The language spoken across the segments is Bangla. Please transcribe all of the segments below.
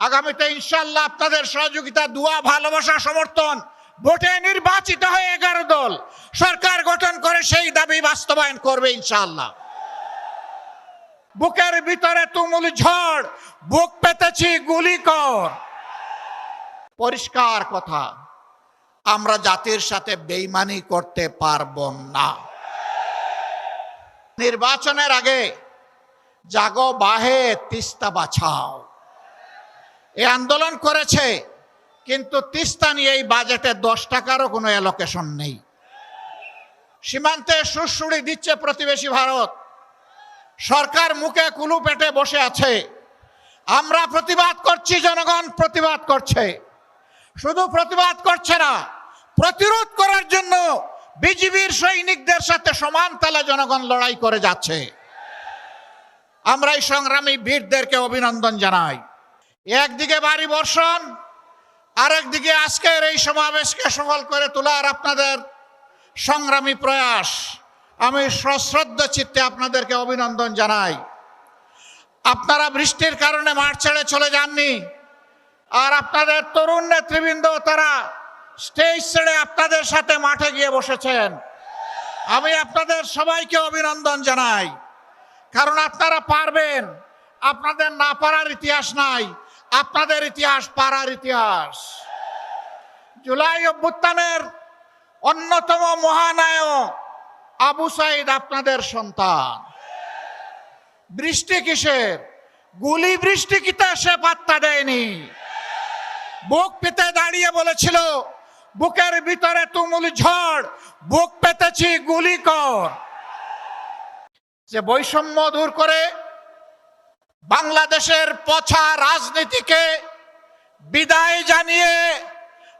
আগামীতে ইনশাআল্লাহ আপনাদের সহযোগিতা, দোয়া, ভালোবাসা, সমর্থন, ভোটে নির্বাচিত হয়ে 11 দল সরকার গঠন করে সেই দাবি বাস্তবায়ন করবে ইনশাআল্লাহ। বুকের ভিতরে তুমুল ঝড়, বুক পেতেছি গুলি কর। পরিষ্কার কথা, আমরা জাতির সাথে বেইমানি করতে পারবো না। নির্বাচনের আগে জাগো বাহে তিস্তা বাঁচাও এই আন্দোলন করেছে, কিন্তু তিস্তা নিয়ে এই বাজেটে 10 টাকারও কোনো অ্যালোকেশন নেই। সীমান্তে সুড়সুড়ি দিচ্ছে প্রতিবেশী ভারত, সরকার মুখে কুলু পেটে বসে আছে। আমরা প্রতিবাদ করছি, জনগণ প্রতিবাদ করছে। শুধু প্রতিবাদ করছে না, প্রতিরোধ করার জন্য বিজিবির সৈনিকদের সাথে সমান তালে জনগণ লড়াই করে যাচ্ছে। আমরা এই সংগ্রামী বীরদেরকে অভিনন্দন জানাই। একদিকে ভারী বর্ষণ, আরেকদিকে আজকের এই সমাবেশকে সফল করে তোলার আপনাদের সংগ্রামী প্রয়াস, আমি সশ্রদ্ধ চিত্তে আপনাদেরকে অভিনন্দন জানাই। আপনারা বৃষ্টির কারণে মাঠ ছেড়ে চলে যাননি, আর আপনাদের তরুণ নেতৃবৃন্দ তারা স্টেজ ছেড়ে আপনাদের সাথে মাঠে গিয়ে বসেছেন। আমি আপনাদের সবাইকে অভিনন্দন জানাই, কারণ আপনারা পারবেন। আপনাদের না পারার ইতিহাস নাই, আপনাদের ইতিহাস পারার ইতিহাস। জুলাই অভ্যুত্থানের অন্যতম মহানায়ক আবু সাইদ আপনাদের সন্তান। বৃষ্টি কিসের, গুলি বৃষ্টি কিতে সে পাত্তা দেয়নি। বুক পেতে দাঁড়িয়ে বলেছিল, বুকের ভিতরে তুমুল ঝড়, বুক পেতেছি গুলি কর। যে বৈষম্য দূর করে বাংলাদেশের পচা রাজনীতিকে বিদায় জানিয়ে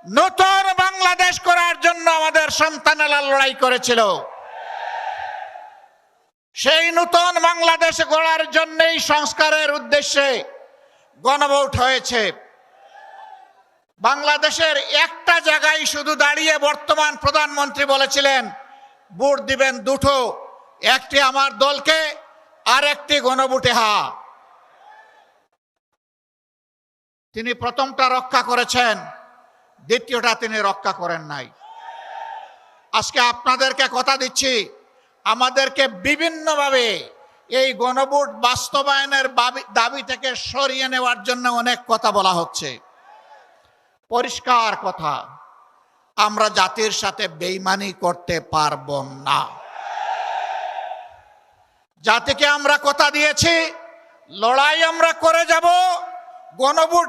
নতুন বাংলাদেশ করার জন্য আমাদের সন্তানেরা লড়াই করেছিল। সেই নতুন বাংলাদেশ গড়ার জন্যই সংস্কারের উদ্দেশ্যে গণভোট হয়েছে। বাংলাদেশের একটা জায়গায় শুধু দাঁড়িয়ে বর্তমান প্রধানমন্ত্রী বলেছিলেন ভোট দিবেন দুটো, একটি আমার দলকে আর একটি গণভোটে হা। তিনি প্রথমটা রক্ষা করেছেন, দ্বিতীয়টা তিনি রক্ষা করেন নাই। আজকে আপনাদেরকে কথা দিচ্ছি, আমাদেরকে বিভিন্নভাবে এই গণভোট বাস্তবায়নের দাবি থেকে সরিয়ে নেওয়ার জন্য অনেক কথা বলা হচ্ছে। পরিষ্কার কথা, আমরা জাতির সাথে বেইমানি করতে পারবো না। জাতিকে আমরা কথা দিয়েছি, লড়াই আমরা করে যাব। গণভোট